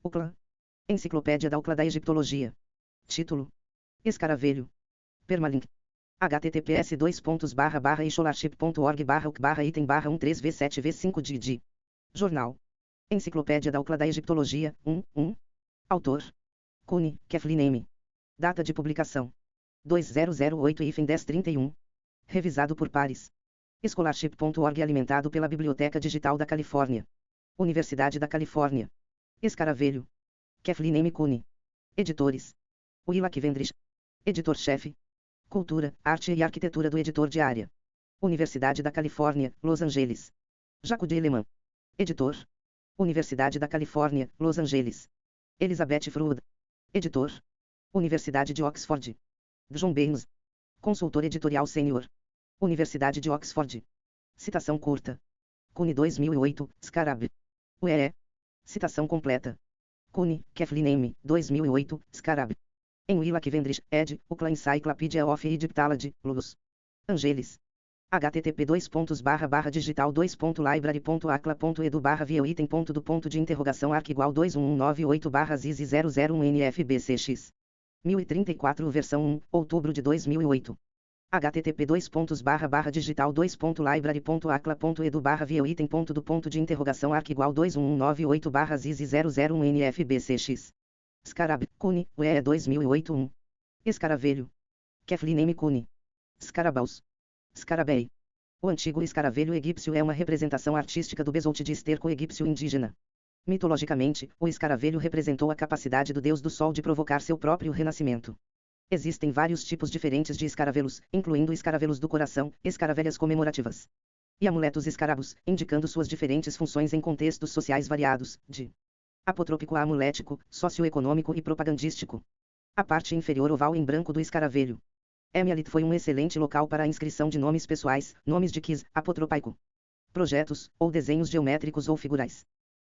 UCLA. Enciclopédia da UCLA da Egiptologia. Título: Escaravelho. Permalink. https://scholarship.org/item/1.3v7v5 Jornal. Enciclopédia da UCLA da Egiptologia, 1. Autor: Cuni, Kathleen M. Data de publicação: 2008-1031. Revisado por pares. Scholarship.org alimentado pela Biblioteca Digital da Califórnia. Universidade da Califórnia. Escaravelho. Kathleen M. Cuni. Editores: Willa Kivendrich. Editor-chefe: Cultura, Arte e Arquitetura do Editor de Área. Universidade da Califórnia, Los Angeles. Jaco de Eleman. Editor: Universidade da Califórnia, Los Angeles. Elizabeth Freud. Editor: Universidade de Oxford. John Baines. Consultor editorial sênior. Universidade de Oxford. Citação curta. Cuni 2008, Scarab. URE. Citação completa. Cuni, Kathleen M. 2008, Scarab. Em Willa Kivendrich, ed. UCLA Encyclopedia of Egyptology, Los Angeles. http://digital2.library.acla.edu/view item.do.de arq igual 21198/ziz001 NFBCX. 1034 versão 1, outubro de 2008. http://digital2.library.acla.edu/view item.do.de arq igual 21198/ziz001 NFBCX. Scarab, Cuni, UE 2008 1. Escaravelho. Kathleen M. Cuni. Scarabaus. Scarabei. O antigo escaravelho egípcio é uma representação artística do besoute de esterco egípcio indígena. Mitologicamente, o escaravelho representou a capacidade do deus do sol de provocar seu próprio renascimento. Existem vários tipos diferentes de escaravelos, incluindo escaravelos do coração, escaravelhas comemorativas e amuletos escarabos, indicando suas diferentes funções em contextos sociais variados, de apotrópico a amulético, socioeconômico e propagandístico. A parte inferior oval em branco do escaravelho. Emialit foi um excelente local para a inscrição de nomes pessoais, nomes de quis, apotropaico, projetos, ou desenhos geométricos ou figurais.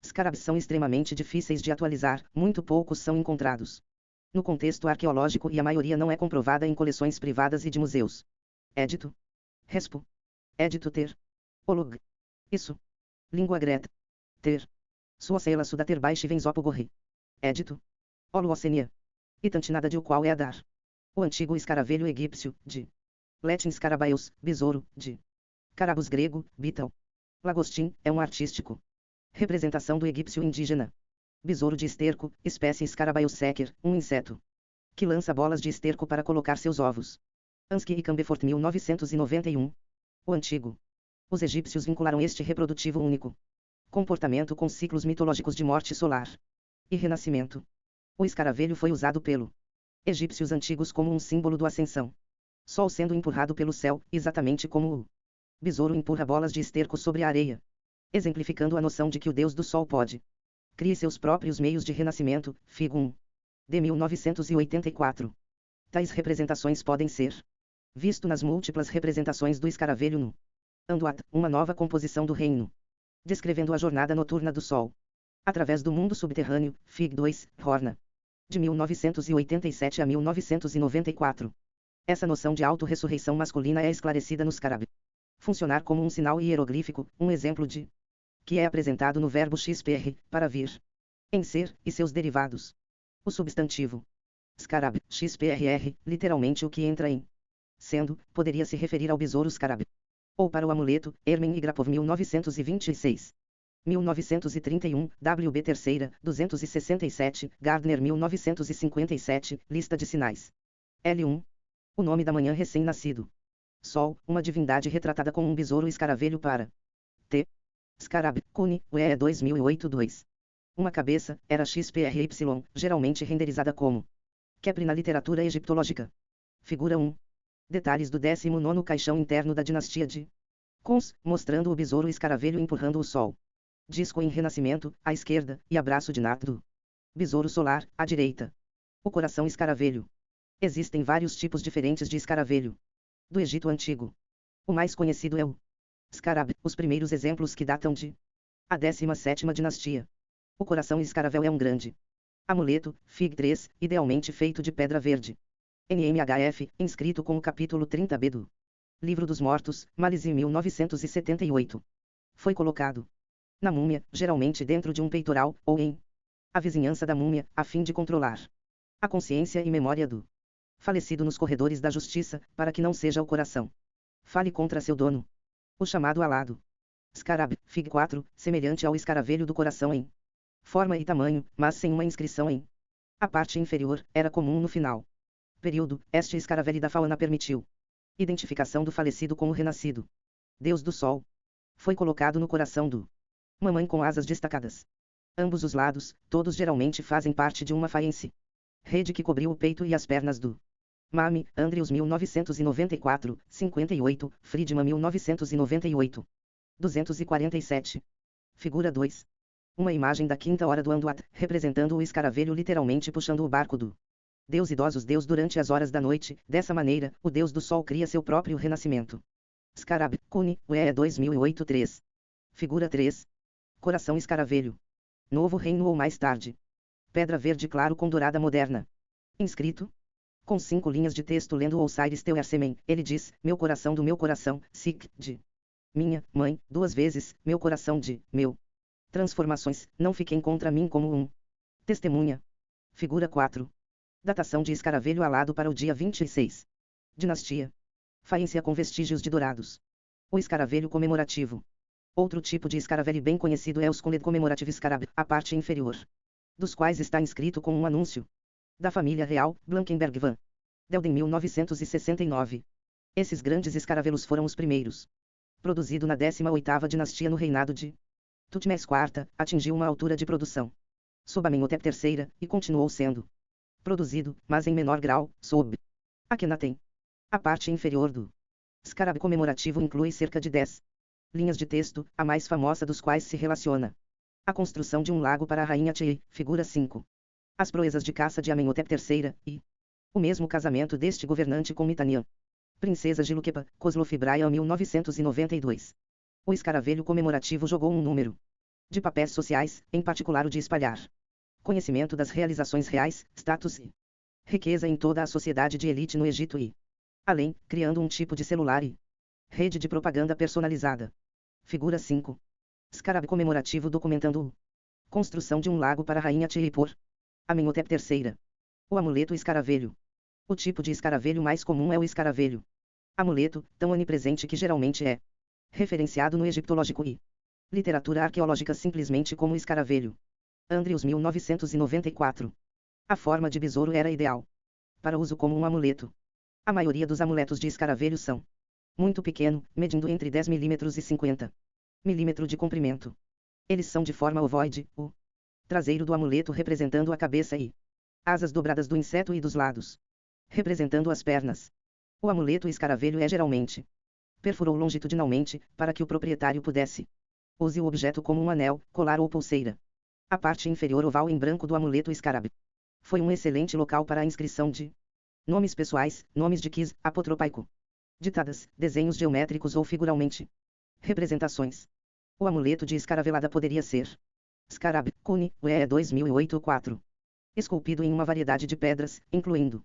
Scarabs são extremamente difíceis de atualizar, muito poucos são encontrados no contexto arqueológico e a maioria não é comprovada em coleções privadas e de museus. Édito. Respo. Édito ter. Olog. Isso. Língua greta. Ter. Suocela sudater baixi venzopo gorri. Édito. Oluocenia. Itantinada de o qual é a dar. O antigo escaravelho egípcio, de Latin scarabaeus, besouro, de Carabus grego, bital. Lagostim, é um artístico representação do egípcio indígena. Besouro de esterco, espécie Scarabaeus secker, um inseto que lança bolas de esterco para colocar seus ovos. Ansky e Cambefort 1991. O antigo. Os egípcios vincularam este reprodutivo único comportamento com ciclos mitológicos de morte solar e renascimento. O escaravelho foi usado pelo egípcios antigos como um símbolo do ascensão. Sol sendo empurrado pelo céu, exatamente como o besouro empurra bolas de esterco sobre a areia, exemplificando a noção de que o deus do sol pode criar seus próprios meios de renascimento. Figo 1. De 1984. Tais representações podem ser visto nas múltiplas representações do escaravelho no Anduat, uma nova composição do reino, descrevendo a jornada noturna do sol através do mundo subterrâneo. Fig 2, Horna. De 1987 a 1994. Essa noção de auto-ressurreição masculina é esclarecida no Scarab. Funcionar como um sinal hieroglífico, um exemplo de que é apresentado no verbo XPR, para vir, em ser, e seus derivados. O substantivo Scarab, XPRR, literalmente o que entra em sendo, poderia se referir ao besouro Scarab. Ou para o amuleto, Hermen e Grapov 1926. 1931, WB terceira, 267, Gardner 1957, lista de sinais. L1. O nome da manhã recém-nascido. Sol, uma divindade retratada com um besouro escaravelho para T. Scarab, Cuni, UE 2008-2. Uma cabeça, era XPRY, geralmente renderizada como Kepri na literatura egiptológica. Figura 1. Detalhes do 19º caixão interno da dinastia de Cons, mostrando o besouro escaravelho empurrando o sol. Disco em renascimento, à esquerda, e abraço de Nardo. Besouro solar, à direita. O coração escaravelho. Existem vários tipos diferentes de escaravelho do Egito Antigo. O mais conhecido é o Scarab, os primeiros exemplos que datam de a 17ª dinastia. O coração escaravel é um grande amuleto, Fig 3, idealmente feito de pedra verde. NMHF, inscrito com o capítulo 30b do Livro dos Mortos, Malise 1978. Foi colocado na múmia, geralmente dentro de um peitoral, ou em a vizinhança da múmia, a fim de controlar a consciência e memória do falecido nos corredores da justiça, para que não seja o coração fale contra seu dono. O chamado alado. Scarab, Fig 4, semelhante ao escaravelho do coração em forma e tamanho, mas sem uma inscrição em a parte inferior, era comum no final período. Este escaravelho da fauna permitiu identificação do falecido com o renascido Deus do Sol. Foi colocado no coração do mamãe com asas destacadas. Ambos os lados, todos geralmente fazem parte de uma faense rede que cobriu o peito e as pernas do Mame, Andrews 1994, 58, Friedman 1998. 247. Figura 2. Uma imagem da quinta hora do Anduat, representando o escaravelho literalmente puxando o barco do Deus idosos Deus durante as horas da noite. Dessa maneira, o Deus do Sol cria seu próprio renascimento. Scarab, Cune, UE 2008 3. Figura 3. Coração escaravelho. Novo reino ou mais tarde. Pedra verde claro com dourada moderna. Inscrito. Com 5 linhas de texto lendo Osiris Teu Ersemen, ele diz, meu coração do meu coração, Sik, de minha mãe, 2 vezes, meu coração de meu. Transformações, não fiquem contra mim como um. Testemunha. Figura 4. Datação de escaravelho alado para o dia 26. Dinastia. Faência com vestígios de dourados. O escaravelho comemorativo. Outro tipo de escaravelho bem conhecido é os Commemorative Scarab, a parte inferior dos quais está inscrito com um anúncio da família real, Blankenberg van Delden 1969. Esses grandes escaravelhos foram os primeiros. Produzido na 18ª dinastia no reinado de Tutmés IV, atingiu uma altura de produção sob Amenhotep III, e continuou sendo produzido, mas em menor grau, sob Akhenaten. A parte inferior do Scarab comemorativo inclui cerca de 10 linhas de texto, a mais famosa dos quais se relaciona a construção de um lago para a rainha Chei, figura 5. As proezas de caça de Amenhotep III, e o mesmo casamento deste governante com Mitanian, princesa Giluquepa, Coslofibraia 1992. O escaravelho comemorativo jogou um número de papéis sociais, em particular o de espalhar conhecimento das realizações reais, status e riqueza em toda a sociedade de elite no Egito e além, criando um tipo de celular e rede de propaganda personalizada. Figura 5. Scarab comemorativo documentando construção de um lago para a rainha Chei por Amenhotep III. O amuleto escaravelho. O tipo de escaravelho mais comum é o escaravelho amuleto, tão onipresente que geralmente é referenciado no egiptológico e literatura arqueológica simplesmente como escaravelho. Andrews 1994. A forma de besouro era ideal para uso como um amuleto. A maioria dos amuletos de escaravelho são muito pequeno, medindo entre 10 mm e 50 mm de comprimento. Eles são de forma ovoide, o traseiro do amuleto representando a cabeça e asas dobradas do inseto e dos lados representando as pernas. O amuleto escaravelho é geralmente perfurou longitudinalmente, para que o proprietário pudesse use o objeto como um anel, colar ou pulseira. A parte inferior oval em branco do amuleto Scarab foi um excelente local para a inscrição de nomes pessoais, nomes de quis, apotropaico, ditadas, desenhos geométricos ou figuralmente representações. O amuleto de escaravelada poderia ser Scarab, Cune, UE 2008-4. Esculpido em uma variedade de pedras, incluindo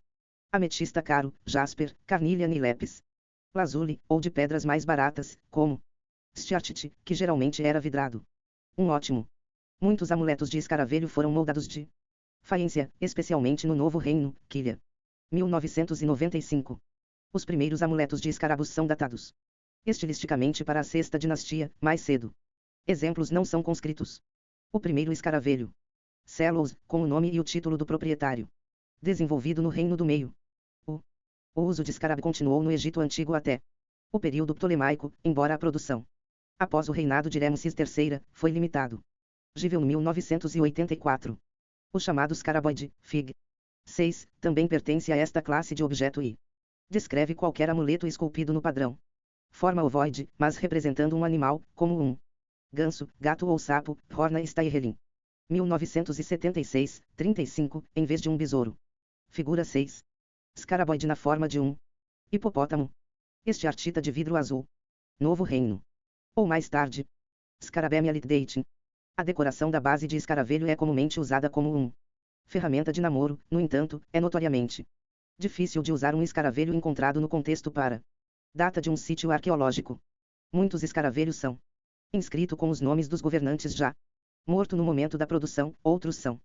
ametista caro, jasper, carnelian e lápis lazuli, ou de pedras mais baratas, como stiartite, que geralmente era vidrado. Um ótimo. Muitos amuletos de escaravelho foram moldados de faência, especialmente no Novo Reino, Quilha. 1995. Os primeiros amuletos de escarabus são datados estilisticamente para a sexta dinastia, mais cedo. Exemplos não são conscritos. O primeiro escaravelho Celos, com o nome e o título do proprietário. Desenvolvido no Reino do Meio. O uso de escarab continuou no Egito Antigo até o período ptolemaico, embora a produção após o reinado de Ramsés III foi limitado. Givel 1984. O chamado scaraboide, Fig. 6, também pertence a esta classe de objeto e descreve qualquer amuleto esculpido no padrão forma ovoide, mas representando um animal, como um ganso, gato ou sapo, Horna Steyerling. 1976, 35, em vez de um besouro. Figura 6. Scaraboide na forma de um hipopótamo. Este artista de vidro azul. Novo Reino. Ou mais tarde. Scarabemia litdating. A decoração da base de escaravelho é comumente usada como um ferramenta de namoro, no entanto, é notoriamente difícil de usar um escaravelho encontrado no contexto para data de um sítio arqueológico. Muitos escaravelhos são inscritos com os nomes dos governantes já morto no momento da produção, outros são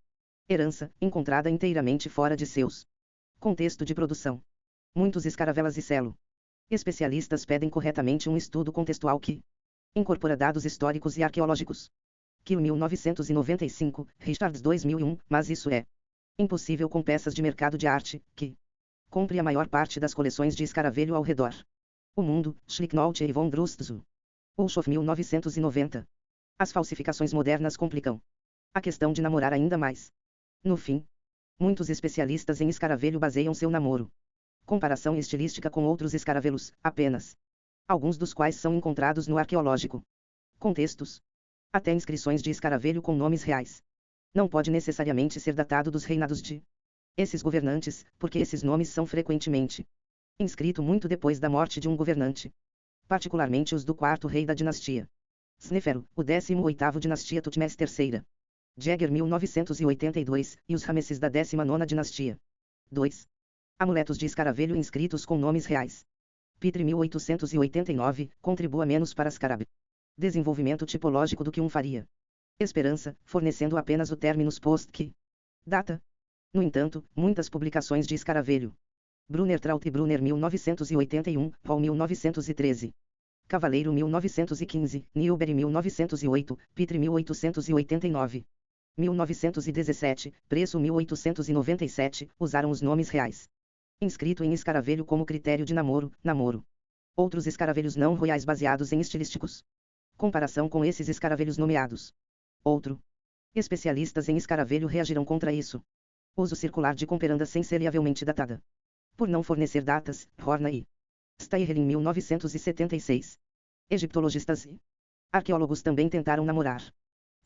Herança, encontrada inteiramente fora de seus contexto de produção. Muitos escaravelas e selo. Especialistas pedem corretamente um estudo contextual que incorpora dados históricos e arqueológicos. Kill 1995, Richards 2001, mas isso é impossível com peças de mercado de arte, que compre a maior parte das coleções de escaravelho ao redor. O Mundo, Schlicknolte e von Drustzu. Ulshoff 1990. As falsificações modernas complicam a questão de namorar ainda mais. No fim, muitos especialistas em escaravelho baseiam seu namoro comparação estilística com outros escaravelos, apenas alguns dos quais são encontrados no arqueológico contextos. Até inscrições de escaravelho com nomes reais não pode necessariamente ser datado dos reinados de esses governantes, porque esses nomes são frequentemente inscritos muito depois da morte de um governante, particularmente os do quarto rei da dinastia Snefero, o 18º dinastia Tutmés III. Jäger 1982, e os Rameses da 19ª dinastia. 2. Amuletos de escaravelho inscritos com nomes reais. Pitre 1889, contribua menos para Scarab. Desenvolvimento tipológico do que um faria. Esperança, fornecendo apenas o terminus post que data. No entanto, muitas publicações de escaravelho. Brunner Traut e Brunner 1981, Paul 1913. Cavaleiro 1915, Newbery 1908, Pitre 1889. 1917, preço 1897, usaram os nomes reais. Inscrito em escaravelho como critério de namoro, namoro. Outros escaravelhos não royais baseados em estilísticos. Comparação com esses escaravelhos nomeados. Outro. Especialistas em escaravelho reagirão contra isso. Uso circular de comperanda sem seriavelmente datada. Por não fornecer datas, Horna e Steyerling 1976. Egiptologistas e arqueólogos também tentaram namorar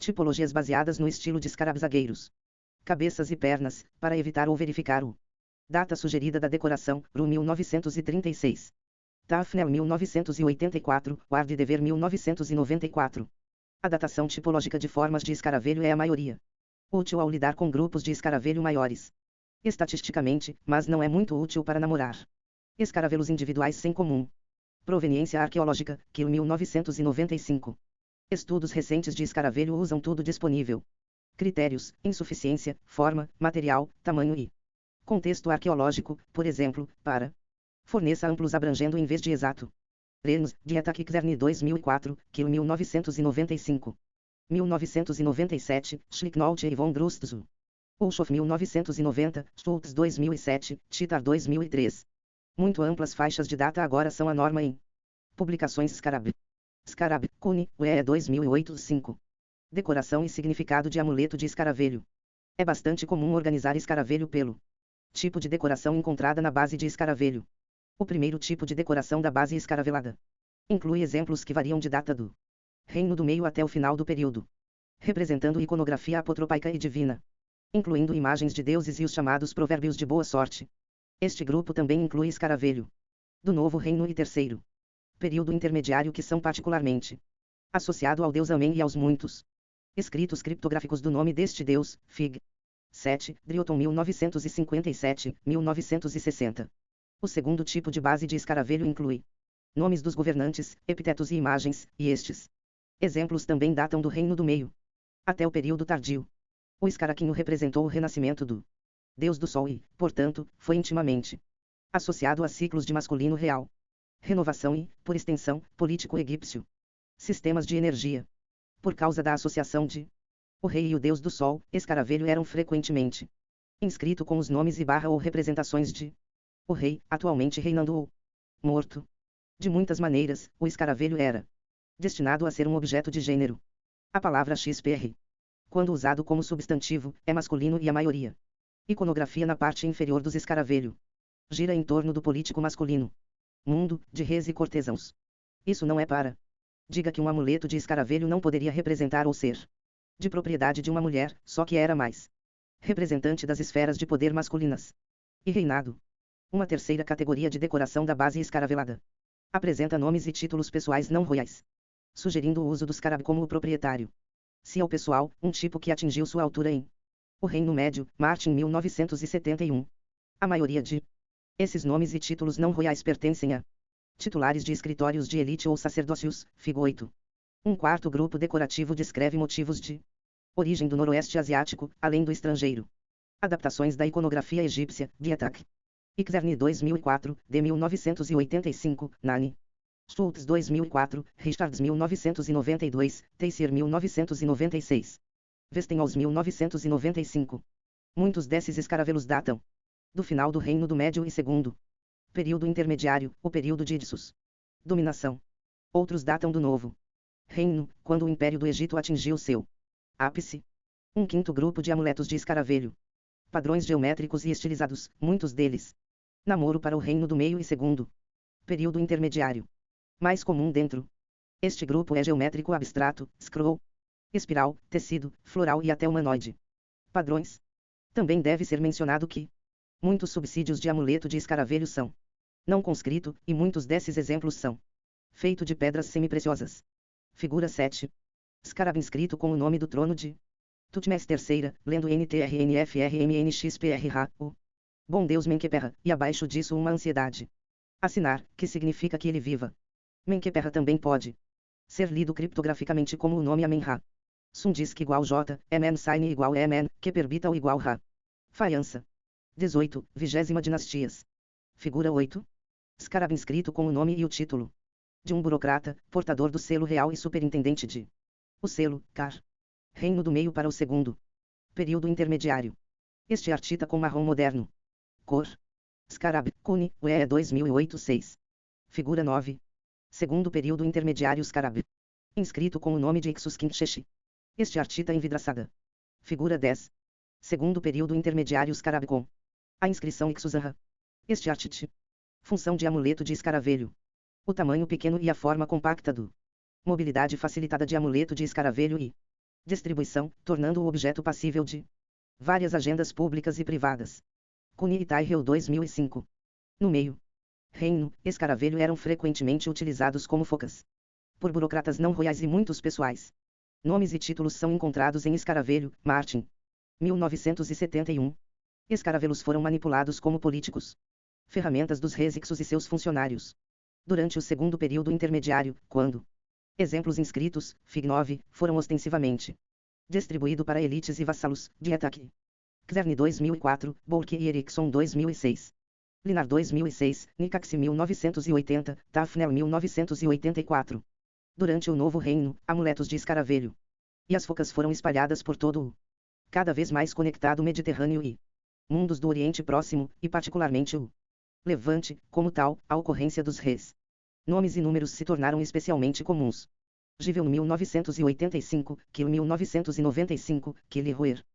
tipologias baseadas no estilo de escarabezagueiros, cabeças e pernas, para evitar ou verificar o data sugerida da decoração, Bru 1936. Tafnel 1984, Ward Dever 1994. A datação tipológica de formas de escaravelho é a maioria útil ao lidar com grupos de escaravelho maiores. Estatisticamente, mas não é muito útil para namorar escaravelos individuais sem comum proveniência arqueológica, Kill 1995. Estudos recentes de escaravelho usam tudo disponível. Critérios, insuficiência, forma, material, tamanho e contexto arqueológico, por exemplo, para forneça amplos abrangendo em vez de exato. Rennes, Dieta Kikzerne 2004, Kill 1995. 1997, Schlicknolte e von Drustzu. Ulshoff 1990, Stultz 2007, Titar 2003. Muito amplas faixas de data agora são a norma em publicações Scarab. Scarab, Cune, UE 2008 5. Decoração e significado de amuleto de escaravelho. É bastante comum organizar escaravelho pelo tipo de decoração encontrada na base de escaravelho. O primeiro tipo de decoração da base escaravelada inclui exemplos que variam de data do Reino do Meio até o final do período, representando iconografia apotropaica e divina, incluindo imagens de deuses e os chamados provérbios de boa sorte. Este grupo também inclui escaravelho do Novo Reino e Terceiro período intermediário, que são particularmente associado ao deus Amém e aos muitos escritos criptográficos do nome deste deus, Fig. 7, Drioton 1957, 1960. O segundo tipo de base de escaravelho inclui nomes dos governantes, epitetos e imagens, e estes exemplos também datam do Reino do Meio até o período tardio. O escaraquinho representou o renascimento do deus do sol e, portanto, foi intimamente associado a ciclos de masculino real, renovação e, por extensão, político egípcio, sistemas de energia. Por causa da associação de o rei e o deus do sol, escaravelho eram frequentemente inscrito com os nomes e barra ou representações de o rei, atualmente reinando ou morto. De muitas maneiras, o escaravelho era destinado a ser um objeto de gênero. A palavra XPR, quando usado como substantivo, é masculino e a maioria iconografia na parte inferior dos escaravelho gira em torno do político masculino, mundo, de reis e cortesãos. Isso não é para diga que um amuleto de escaravelho não poderia representar ou ser de propriedade de uma mulher, só que era mais representante das esferas de poder masculinas e reinado. Uma terceira categoria de decoração da base escaravelada apresenta nomes e títulos pessoais não royais, sugerindo o uso do scarab como o proprietário. Se ao pessoal, um tipo que atingiu sua altura em o Reino Médio, Martin 1971. A maioria de esses nomes e títulos não royais pertencem a titulares de escritórios de elite ou sacerdócios, Figo 8. Um quarto grupo decorativo descreve motivos de Origem do Noroeste Asiático, além do estrangeiro. Adaptações da iconografia egípcia, Guiatak. Ixverne 2004, de 1985, Nani. Schultz 2004, Richards 1992, Teissier 1996. Westinghouse 1995. Muitos desses escaravelos datam do final do Reino do Médio e Segundo período intermediário, o período de Hyksos. Dominação. Outros datam do Novo Reino, quando o Império do Egito atingiu seu ápice. Um quinto grupo de amuletos de escaravelho. Padrões geométricos e estilizados, muitos deles. Namoro para o Reino do Meio e Segundo período intermediário. Mais comum dentro. Este grupo é geométrico abstrato, scroll, espiral, tecido, floral e até humanoide. Padrões. Também deve ser mencionado que muitos subsídios de amuleto de escaravelho são não conscrito, e muitos desses exemplos são feito de pedras semipreciosas. Figura 7. Scarab inscrito com o nome do trono de Tutmés III, lendo NTRNFRMNXPRH, o bom Deus Menkaperra, e abaixo disso uma ansiedade. Assinar, que significa que ele viva. Menkaperra também pode ser lido criptograficamente como o nome Amenra. Sundisk igual J, Mn Sign igual Mn, que perbital igual Ra. Faiança. 18, 20ª dinastias. Figura 8. Scarab inscrito com o nome e o título de um burocrata, portador do selo real e superintendente de o selo, Car. Reino do Meio para o Segundo período intermediário. Este artista com marrom moderno. Cor. Scarab, Cune, UE 2008-6. Figura 9. Segundo período intermediário Scarab. Inscrito com o nome de Ixus Kincheshi. Este artista envidraçada. Figura 10. Segundo período intermediário Scarab com a inscrição Ixusanra. Este artite. Função de amuleto de escaravelho. O tamanho pequeno e a forma compacta do mobilidade facilitada de amuleto de escaravelho e distribuição, tornando o objeto passível de várias agendas públicas e privadas. Cune e Tyrrell 2005. No meio reino, escaravelho eram frequentemente utilizados como focas por burocratas não royais e muitos pessoais. Nomes e títulos são encontrados em Escaravelho, Martin. 1971. Escaravelos foram manipulados como políticos. Ferramentas dos reis Ixos e seus funcionários. Durante o segundo período intermediário, quando exemplos inscritos, Fig 9, foram ostensivamente distribuído para elites e vassalos, Dietak. Xverne 2004, Bolke e Erickson 2006. Linar 2006, Nikaxi 1980, Tafnel 1984. Durante o Novo Reino, amuletos de escaravelho e as focas foram espalhadas por todo o cada vez mais conectado Mediterrâneo e mundos do Oriente Próximo, e particularmente o Levante, como tal, a ocorrência dos reis. Nomes e números se tornaram especialmente comuns. Givel 1985, Kil 1995, Kilihuer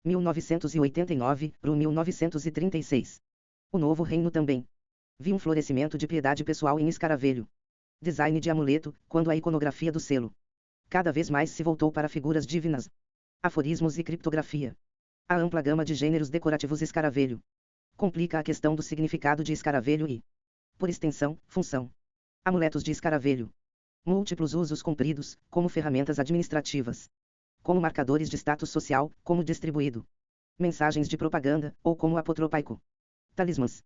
1989, Ru 1936. O Novo Reino também viu um florescimento de piedade pessoal em escaravelho. Design de amuleto, quando a iconografia do selo cada vez mais se voltou para figuras divinas, aforismos e criptografia. A ampla gama de gêneros decorativos escaravelho complica a questão do significado de escaravelho e, por extensão, função. Amuletos de escaravelho. Múltiplos usos cumpridos, como ferramentas administrativas, como marcadores de status social, como distribuído, mensagens de propaganda, ou como apotropaico. Talismãs.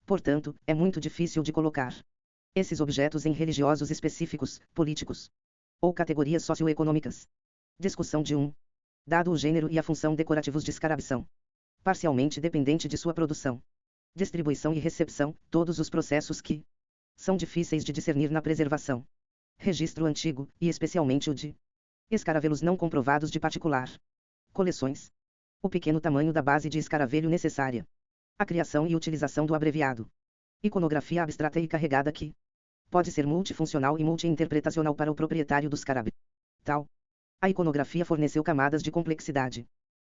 Portanto, é muito difícil de colocar esses objetos em religiosos específicos, políticos ou categorias socioeconômicas. Discussão de dado o gênero e a função decorativos de Scarab são parcialmente dependente de sua produção, distribuição e recepção, todos os processos que são difíceis de discernir na preservação. Registro antigo, e especialmente o de escaravelos não comprovados de particular coleções. O pequeno tamanho da base de escaravelho necessária. A criação e utilização do abreviado. Iconografia abstrata e carregada que pode ser multifuncional e multi-interpretacional para o proprietário do Scarab. Tal. A iconografia forneceu camadas de complexidade.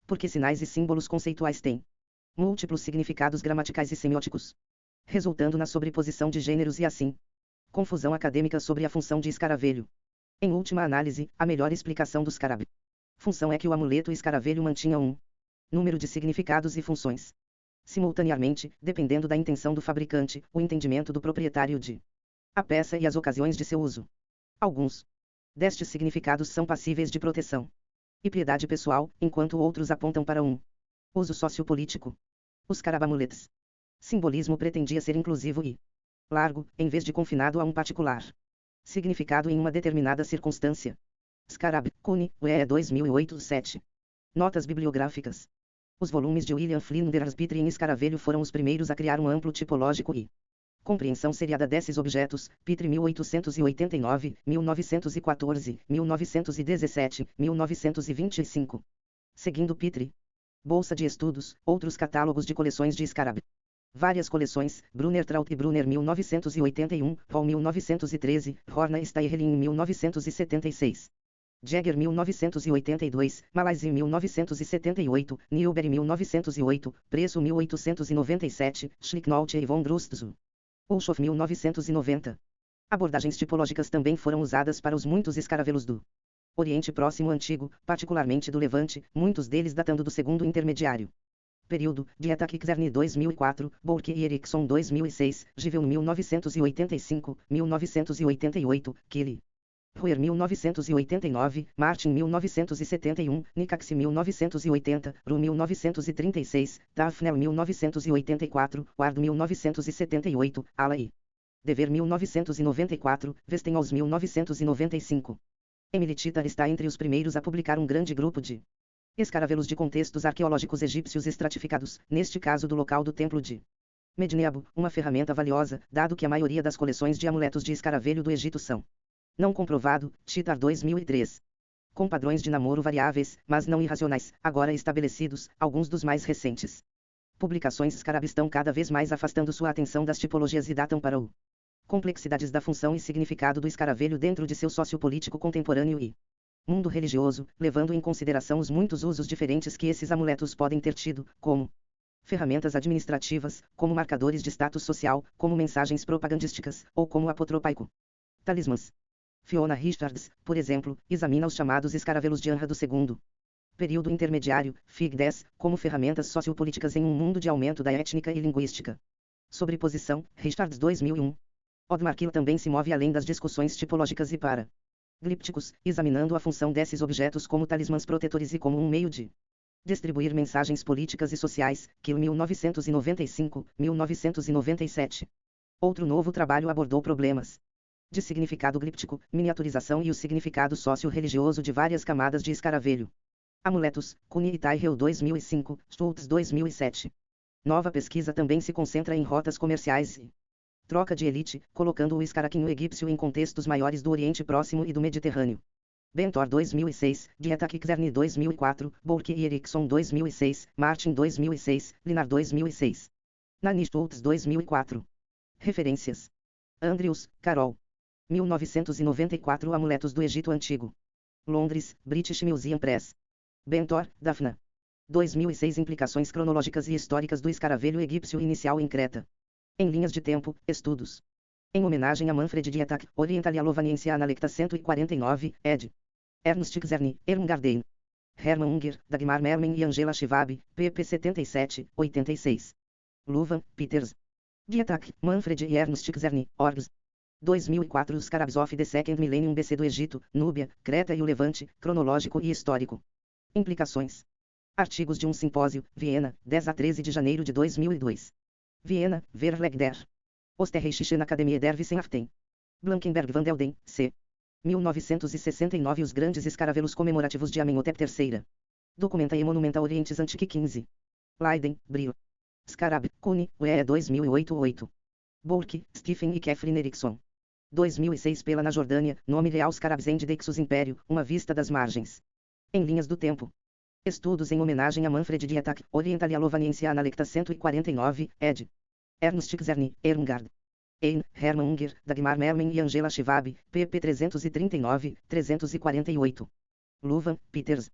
Porque sinais e símbolos conceituais têm múltiplos significados gramaticais e semióticos, resultando na sobreposição de gêneros e assim, confusão acadêmica sobre a função de escaravelho. Em última análise, a melhor explicação do Scarab função é que o amuleto escaravelho mantinha um número de significados e funções simultaneamente, dependendo da intenção do fabricante, o entendimento do proprietário de a peça e as ocasiões de seu uso. Alguns destes significados são passíveis de proteção e piedade pessoal, enquanto outros apontam para um uso sociopolítico. Os Scarab-amuletos. Simbolismo pretendia ser inclusivo e largo, em vez de confinado a um particular significado em uma determinada circunstância. Scarab, Cune, UE 2008-7. Notas bibliográficas. Os volumes de William Flinders Petrie em escaravelho foram os primeiros a criar um amplo tipológico e compreensão seriada desses objetos. Petrie 1889, 1914, 1917, 1925. Seguindo Petrie. Bolsa de Estudos, outros catálogos de coleções de escaravelho. Várias coleções, Brunner Traut e Brunner 1981, Hall 1913, Horna Steyerling 1976. Jagger 1982, Malaysia 1978, Newbery 1908, preço 1897, Schlicknolte e von Drustzu. Ulshoff 1990. Abordagens tipológicas também foram usadas para os muitos escaravelos do Oriente Próximo Antigo, particularmente do Levante, muitos deles datando do segundo intermediário período. Dietak Xerny 2004, Bourke e Erickson 2006, Givel 1985, 1988, Kelly. Ruer 1989, Martin 1971, Nicax 1980, Ru 1936, Tafnel 1984, Ward 1978, Alai. Dever 1994, Westinghouse 1995. Emily Tita está entre os primeiros a publicar um grande grupo de escaravelos de contextos arqueológicos egípcios estratificados, neste caso do local do templo de Medinebo, uma ferramenta valiosa, dado que a maioria das coleções de amuletos de escaravelho do Egito são não comprovado. Titar 2003. Com padrões de namoro variáveis, mas não irracionais, agora estabelecidos, alguns dos mais recentes publicações Scarab estão cada vez mais afastando sua atenção das tipologias e datam para o complexidades da função e significado do escaravelho dentro de seu sociopolítico contemporâneo e mundo religioso, levando em consideração os muitos usos diferentes que esses amuletos podem ter tido, como ferramentas administrativas, como marcadores de status social, como mensagens propagandísticas, ou como apotropaico. Talismãs. Fiona Richards, por exemplo, examina os chamados escaravelos de Anra do II período intermediário, Fig 10, como ferramentas sociopolíticas em um mundo de aumento da étnica e linguística. Sobreposição, Richards 2001. Odmarkila também se move além das discussões tipológicas e para glípticos, examinando a função desses objetos como talismãs protetores e como um meio de distribuir mensagens políticas e sociais. Kill 1995, 1997. Outro novo trabalho abordou problemas de significado glíptico, miniaturização e o significado socio-religioso de várias camadas de escaravelho. Amuletos, Kuni e Tyrrell 2005, Stultz 2007. Nova pesquisa também se concentra em rotas comerciais e troca de elite, colocando o escaraquinho egípcio em contextos maiores do Oriente Próximo e do Mediterrâneo. Bentor 2006, Dietak Xerny 2004, Bourke e Erickson 2006, Martin 2006, Linar 2006. Nani Stultz 2004. Referências. Andrews, Carol. 1994 Amuletos do Egito Antigo. Londres, British Museum Press. Bentor, Daphna. 2006 Implicações cronológicas e históricas do escaravelho egípcio inicial em Creta. Em linhas de tempo, estudos. Em homenagem a Manfred Dietak, Orientalia Lovaniense Analecta 149, ed. Ernst Xerny, Ermengarden. Hermann Unger, Dagmar Mermen e Angela Schwab, pp 77, 86. Luvan, Peters. Dietak, Manfred e Ernst Xerny, Orgs. 2004 Os Scarabs of the Second Millennium BC do Egito, Núbia, Creta e o Levante, cronológico e histórico. Implicações. Artigos de um simpósio, Viena, 10 a 13 de janeiro de 2002. Viena, Verlag der Osterreichische Akademie der Wissenschaften. Blankenberg van Delden, C. 1969 Os grandes escaravelos comemorativos de Amenhotep III. Documenta e Monumenta Orientes Antique 15. Leiden, Brio. Scarab, Kuni, UE 2008-8. Bourke, Stephen e Catherine Erickson. 2006 Pela na Jordânia, nome real Scarabs and Dexus Império, uma vista das margens. Em linhas do tempo. Estudos em homenagem a Manfred Dietak, Orientalia Lovaniense Analecta 149, ed. Ernst Xerny, Ermengarde. Ein, Hermann Unger, Dagmar Mermen e Angela Schwab, pp 339, 348. Luvan, Peters.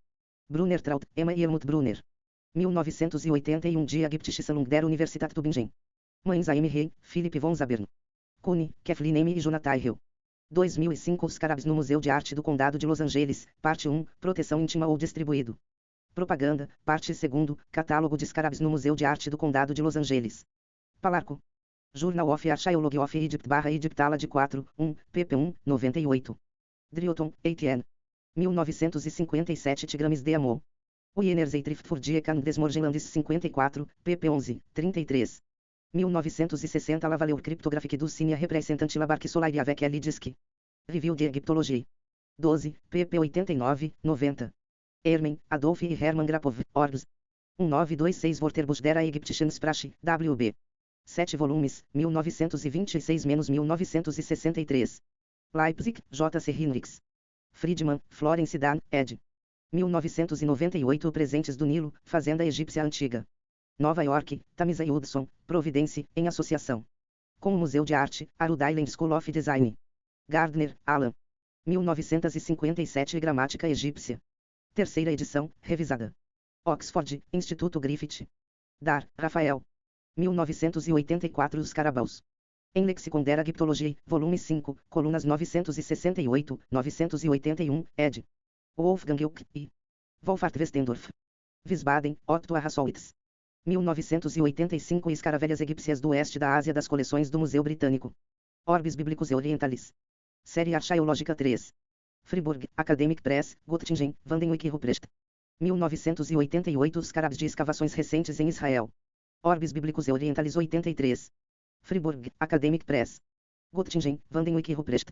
Brunner Traut, Emma e Helmut Brunner. 1981 Die Ägyptische Sammlung der Universität Tübingen. Mães A.M. Rey, Philipp von Zabern. Kuni, Kathleen M. e Jonathan Tyrrell. 2005 Os Scarabs no Museu de Arte do Condado de Los Angeles, parte 1, Proteção íntima ou distribuído. Propaganda, parte 2, Catálogo de Scarabs no Museu de Arte do Condado de Los Angeles. Palarco. Journal of Archaeology of Egypt/Egyptala de 4, 1, pp 1, 98. Drioton, Etienne. 1957 Tigrames de Amor. Wienerzeitschrift für die Erkennung des Morgenlandes 54, pp 11, 33. 1960 La Valeur Cryptographique du Signe Representant la Barque Solaire avec elle Disque. Review de Egyptologie. 12, pp 89, 90. Hermann, Adolf e Hermann Grapov, Orbs. 1926 Wörterbuch der Ägyptischen Sprache, W.B. 7 volumes, 1926-1963. Leipzig, J.C. Hinrichs. Friedman, Florence Dan, ed. 1998 Presentes do Nilo, Fazenda Egípcia Antiga. Nova York, Tamisa e Hudson, Providence, em associação com o Museu de Arte, Rhode Island School of Design. Gardner, Alan. 1957 Gramática Egípcia. Terceira edição, revisada. Oxford, Instituto Griffith. Dar, Rafael. 1984 Os Carabaus. Em Lexicon der Egiptologie, volume 5, colunas 968, 981, ed. Wolfgang Ilk, I. Wolfhard Westendorf. Wiesbaden, Otto Arrasowitz. 1985 Escaravelhas egípcias do oeste da Ásia das coleções do Museu Britânico. Orbis Bíblicos e Orientalis. Série Archaeológica 3. Fribourg, Academic Press, Göttingen, Vandenwyck Ruprecht. 1988 Scarabs de escavações recentes em Israel. Orbis Bíblicos e Orientalis 83. Fribourg, Academic Press. Göttingen, Vandenwyck Ruprecht.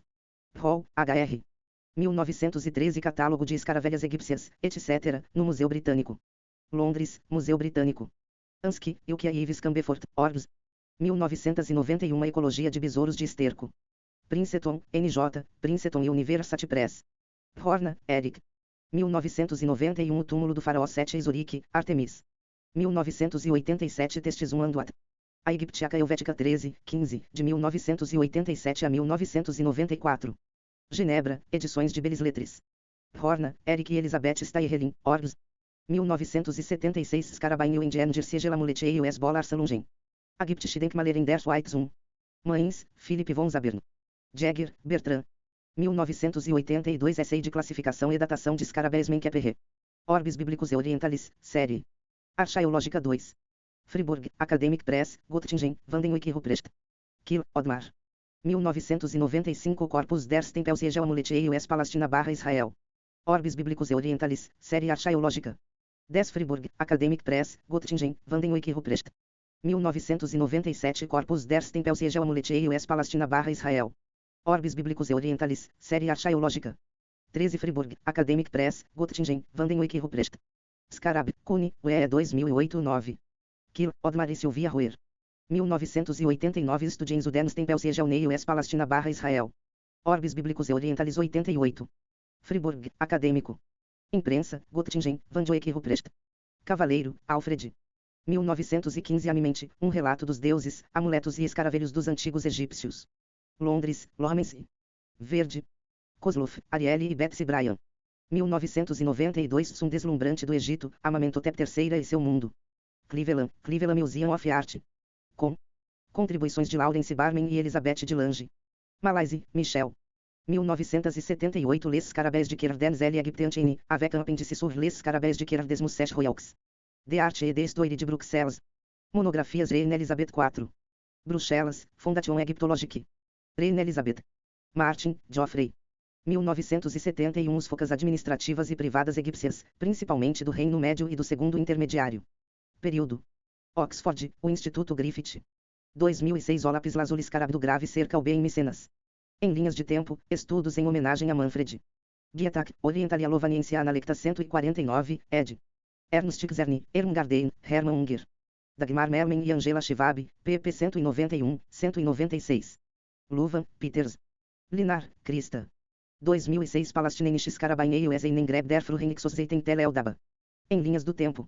Hall, H.R. 1913 Catálogo de escaravelhas egípcias, etc., no Museu Britânico. Londres, Museu Britânico. Ansky, Ilkia Ives Cambefort, Orbs. 1991 Ecologia de besouros de esterco. Princeton, N.J., Princeton e University Press. Horna, Eric. 1991 O túmulo do faraó Sete em Zurique, Artemis. 1987 Testes 1 Anduat. A Egiptiaca Helvética 13, 15, de 1987 a 1994. Genebra, Edições de Belles Lettres. Horna, Eric e Elizabeth Stairelin, Orbs. 1976 Scarabain und Enger Segelamulete e US Bolar Salungen. Ägyptische Denkmaler in der Schweiz 1. Mainz, Philipp von Zabern. Jäger, Bertrand. 1982 Essay de Classificação e Datação de Scarabéis Menkeperre. Orbis Bíblicos e Orientalis, série. Archaeológica 2. Fribourg, Academic Press, Göttingen, Vandenwyck Ruprecht. Kiel, Odmar. 1995 Corpus der Tempels e Geoamulete e US Palestina Israel. Orbis Bíblicos e Orientalis, série Archaeológica. 10 Fribourg, Academic Press, Göttingen, Vandenwyck Ruprecht. 1997 Corpus der Tempels e Geoamulete e US Palestina Israel. Orbis Bíblicos e Orientalis, série Archaeológica. 13 Fribourg, Academic Press, Göttingen, Vandenwyck Ruprecht. Scarab, Cune, UE 2008-9. Kiel, Odmar e Silvia Roer. 1989 Studiens Uderns Tempels e Geonei US Palestina Israel. Orbis Bíblicos e Orientalis 88. Fribourg, Acadêmico. Imprensa, Göttingen, Vandenwyck Ruprecht. Cavaleiro, Alfred. 1915 Amimente, um relato dos deuses, amuletos e escaravelhos dos antigos egípcios. Londres, Lawrence. Verde. Kozloff, Arielle e Betsy Bryan. 1992 Som deslumbrante do Egito, Amenhotep III e seu mundo. Cleveland, Cleveland Museum of Art. Com contribuições de Laurence Barman e Elizabeth DeLange. Malaysia, Michel. 1978 Les Scarabées de Kerdens L. Egyptienne, avec un appendice sur les Scarabées de Kerdes Musées Royaux. De Arte et d'Histoire de Bruxelles. Monografias Reine Elizabeth IV. Bruxelas, Fondation Égyptologique. Reine Elizabeth. Martin, Geoffrey. 1971 Os focas administrativas e privadas egípcias, principalmente do Reino Médio e do Segundo Intermediário. Período. Oxford, o Instituto Griffith. 2006 O lápis lazuli Scarab do Grave cerca ao B em Micenas. Em linhas de tempo, estudos em homenagem a Manfred. Guiatac, Orientalia Lovaniensiana Lecta 149, ed. Ernst Czerny, Ermengarden, Hermann Unger. Dagmar Mermen e Angela Schwab, pp 191, 196. Luvan, Peters. Linar, Krista. 2006 Palästinensische Skarabäi US in Greb der Fruhenixoszeiten Teleldaba. Em linhas do tempo.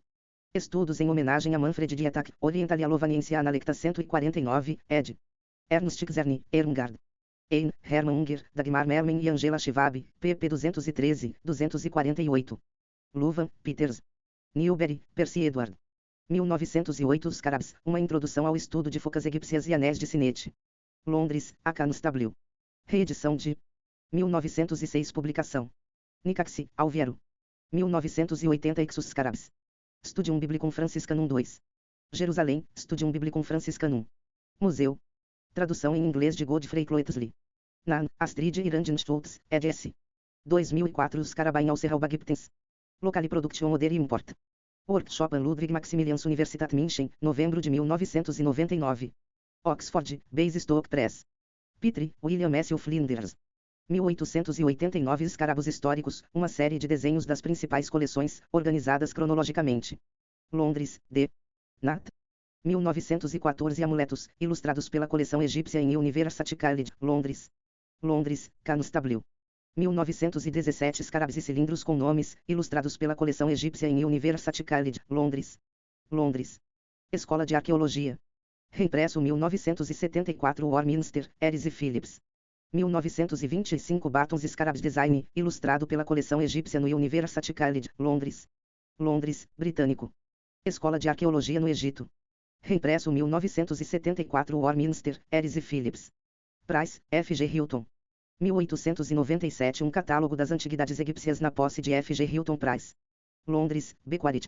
Estudos em homenagem a Manfred Guiatac, Orientalia Lovaniensiana Lecta 149, ed. Ernst Czerny, Ermengard. Ein, Hermann Unger, Dagmar Mermen e Angela Schwab, pp 213, 248. Luvan, Peters. Newbery, Percy Edward. 1908 Os Scarabs, uma introdução ao estudo de focas egípcias e anéis de sinete. Londres, Acanus W. Reedição de 1906 Publicação. Nicaxi, Alviero. 1980 Ixus Scarabs. Studium Biblicum Franciscanum 2. Jerusalém, Studium Biblicum Franciscanum. Museu. Tradução em inglês de Godfrey Cloetley. Nan, Astrid Irandinstoltz, eds. 2004 Scarabain Ausserhalbagiptens. Locali Production Oder Import. Workshop an Ludwig Maximilians Universitat München, novembro de 1999. Oxford, Basingstoke Press. Petrie, William S. Flinders. 1889 Escarabos históricos, uma série de desenhos das principais coleções, organizadas cronologicamente. Londres, D. Nat. 1914 Amuletos, ilustrados pela coleção egípcia em University College, Londres. Londres, Canus W. 1917 Escarabs e cilindros com nomes, ilustrados pela coleção egípcia em University College, Londres. Londres. Escola de Arqueologia. Reimpresso 1974 Warminster, Eris e Phillips. 1925 Bartons Scarabs Design, ilustrado pela coleção egípcia no University College, Londres. Londres, britânico. Escola de Arqueologia no Egito. Reimpresso 1974 Warminster, Eris e Phillips. Price, F. G. Hilton. 1897 Um catálogo das antiguidades egípcias na posse de F. G. Hilton Price. Londres, Becquarit.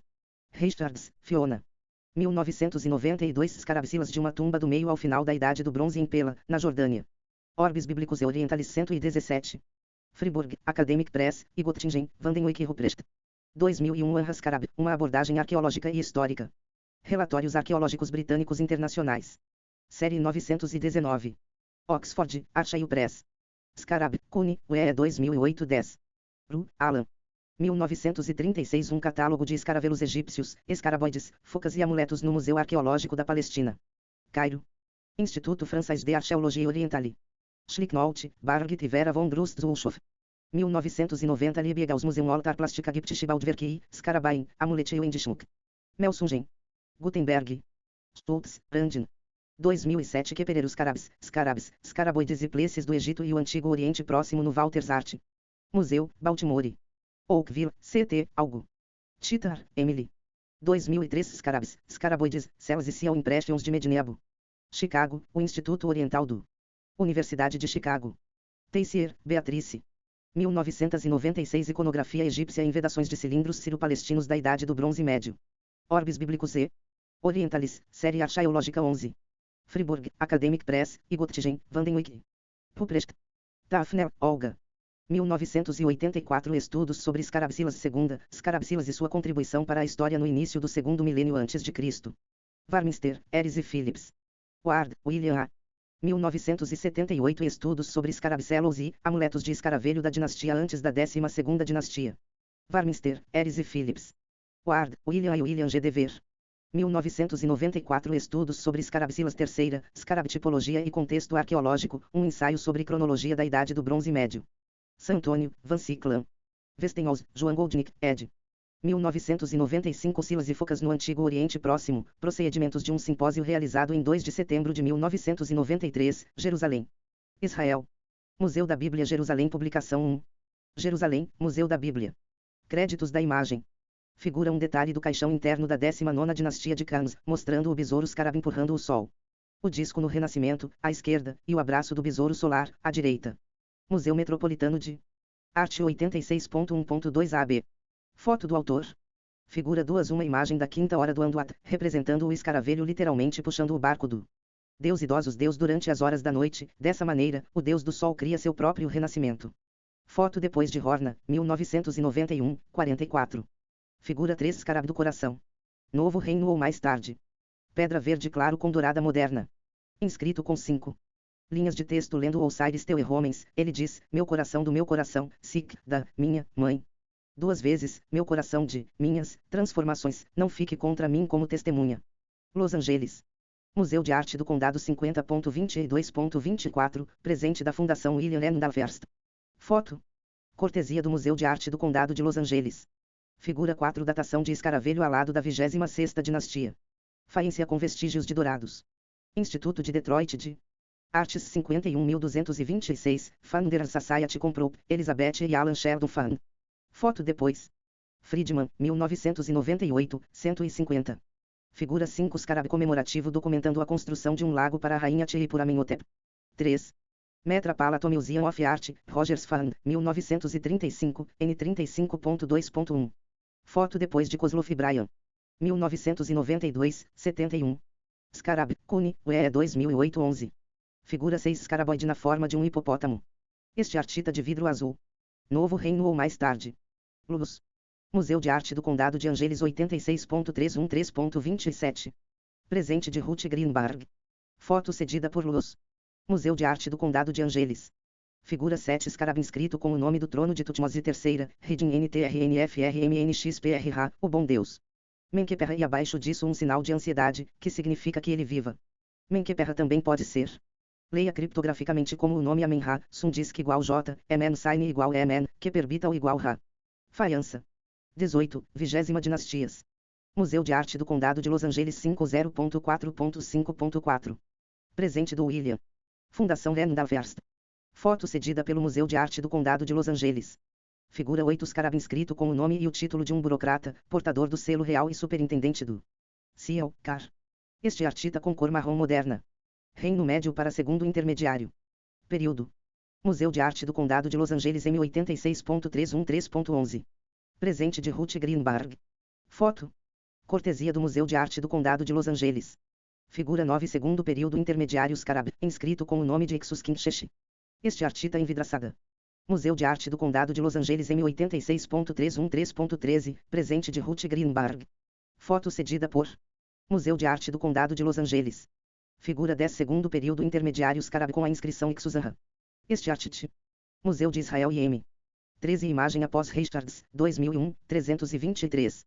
Richards, Fiona. 1992 Escarabsilas de uma tumba do meio ao final da Idade do Bronze em Pela, na Jordânia. Orbis Bíblicos e Orientalis 117. Fribourg, Academic Press, e Göttingen, Vandenwyck e Ruprecht. 2001 Anhascarab, uma abordagem arqueológica e histórica. Relatórios Arqueológicos Britânicos Internacionais. Série 919. Oxford, Archaio Press. Scarab, Cune, UE 2008-10. Ru, Alan. 1936 Um catálogo de escaravelos egípcios, escaraboides, focas e amuletos no Museu Arqueológico da Palestina. Cairo. Instituto Français de Archéologie Orientale. Schlicknolt, Bargit e Vera von Drust-Zulshoff. 1990 Liebighaus Museum Altar Plastica Egyptische Baldwerkei, Scarabain, Amuletio Endschmuck. Melsungen. Gutenberg. Stultz, Brandin. 2007 Quepererus Scarabs, Scaraboides e Pleces do Egito e o Antigo Oriente Próximo no Walters Art Museu, Baltimore. Oakville, C.T., Algo. Titar, Emily. 2003 Scarabs, Scaraboides, Cells e Cial Impressions de Medinebo. Chicago, o Instituto Oriental do Universidade de Chicago. Teissier, Beatrice. 1996 Iconografia egípcia em vedações de cilindros ciro-palestinos da Idade do Bronze Médio. Orbis Bíblicos e Orientalis, Série Archaeológica 11. Fribourg, Academic Press, e Göttingen, Vandenwyck. Ruprecht. Tafner, Olga. 1984 Estudos sobre Scarabsilas II, Scarabsilas e sua contribuição para a história no início do segundo milênio antes de Cristo. Warminster, Eris e Phillips. Ward, William A. 1978 Estudos sobre Scarabsellos e amuletos de escaravelho da dinastia antes da 12ª dinastia. Warminster, Eris e Phillips. Ward, William e William G. Dever. 1994 Estudos sobre Scarabsilas III, Scarabtipologia e contexto arqueológico, um ensaio sobre cronologia da Idade do Bronze Médio. San Antônio, Van Ciclan. Westenholz, Joan Goldnick, ed. 1995 Silas e Focas no Antigo Oriente Próximo, procedimentos de um simpósio realizado em 2 de setembro de 1993, Jerusalém. Israel. Museu da Bíblia Jerusalém Publicação 1. Jerusalém, Museu da Bíblia. Créditos da imagem. Figura um detalhe do caixão interno da 19ª dinastia de Khans, mostrando o besouro Scarab empurrando o sol. O disco no Renascimento, à esquerda, e o abraço do besouro solar, à direita. Museu Metropolitano de Arte 86.1.2 AB. Foto do autor. Figura 2 Uma imagem da quinta hora do Anduat, representando o escaravelho literalmente puxando o barco do Deus idosos Deus durante as horas da noite, dessa maneira, o Deus do Sol cria seu próprio renascimento. Foto depois de Horna, 1991, 44. Figura 3 Scarab do Coração. Novo Reino ou mais tarde. Pedra verde claro com dourada moderna. Inscrito com 5 linhas de texto lendo Osiris teu Homens, ele diz, meu coração do meu coração, sic, da, minha, mãe. 2 vezes, meu coração de, minhas, transformações, não fique contra mim como testemunha. Los Angeles. Museu de Arte do Condado 50.22.24, presente da Fundação William Randolph. Foto. Cortesia do Museu de Arte do Condado de Los Angeles. Figura 4 Datação de escaravelho alado da 26ª dinastia. Faíncia com vestígios de dourados. Instituto de Detroit de Artes 51.226, Founders Society comprou, Elizabeth e Alan Sheldon Fund. Foto depois. Friedman, 1998, 150. Figura 5 Scarab comemorativo documentando a construção de um lago para a rainha Amenhotep. 3. Metropolitan Museum of Art, Rogers Fund, 1935, N35.2.1. Foto depois de Kozloff Bryan. 1992, 71. Scarab, Cune, UE 2008-11. Figura 6 Scaraboide na forma de um hipopótamo. Este artista de vidro azul. Novo Reino ou mais tarde. Luz. Museu de Arte do Condado de Angeles 86.313.27. Presente de Ruth Greenberg. Foto cedida por Luz. Museu de Arte do Condado de Angeles. Figura 7 Scarab inscrito com o nome do trono de Tutmose III, rei de NTRNFRMNXPRH, o bom Deus. Menkeperra e abaixo disso um sinal de ansiedade, que significa que ele viva. Menkeperra também pode ser. Leia criptograficamente como o nome Amen-Ra, Sundisk igual J, Emen Sign igual Emen, que perbital igual Ra. Faiança. 18, 20ª Dinastias. Museu de Arte do Condado de Los Angeles 50.4.5.4. Presente do William. Fundação Randall Verst. Foto cedida pelo Museu de Arte do Condado de Los Angeles. Figura 8 Scarab inscrito com o nome e o título de um burocrata, portador do selo real e superintendente do Ciel, Car. Este artista com cor marrom moderna. Reino Médio para segundo intermediário. Período. Museu de Arte do Condado de Los Angeles M86.313.11. Presente de Ruth Greenberg. Foto. Cortesia do Museu de Arte do Condado de Los Angeles. Figura 9 segundo período intermediário Scarab, inscrito com o nome de Ixus Kinchesh. Este artista envidraçada. Museu de Arte do Condado de Los Angeles M86.313.13, presente de Ruth Greenberg. Foto cedida por Museu de Arte do Condado de Los Angeles. Figura 10 segundo período intermediário Scarab com a inscrição Ixusanra. Este artista. Museu de Israel IM. 13 imagem após Richards, 2001, 323.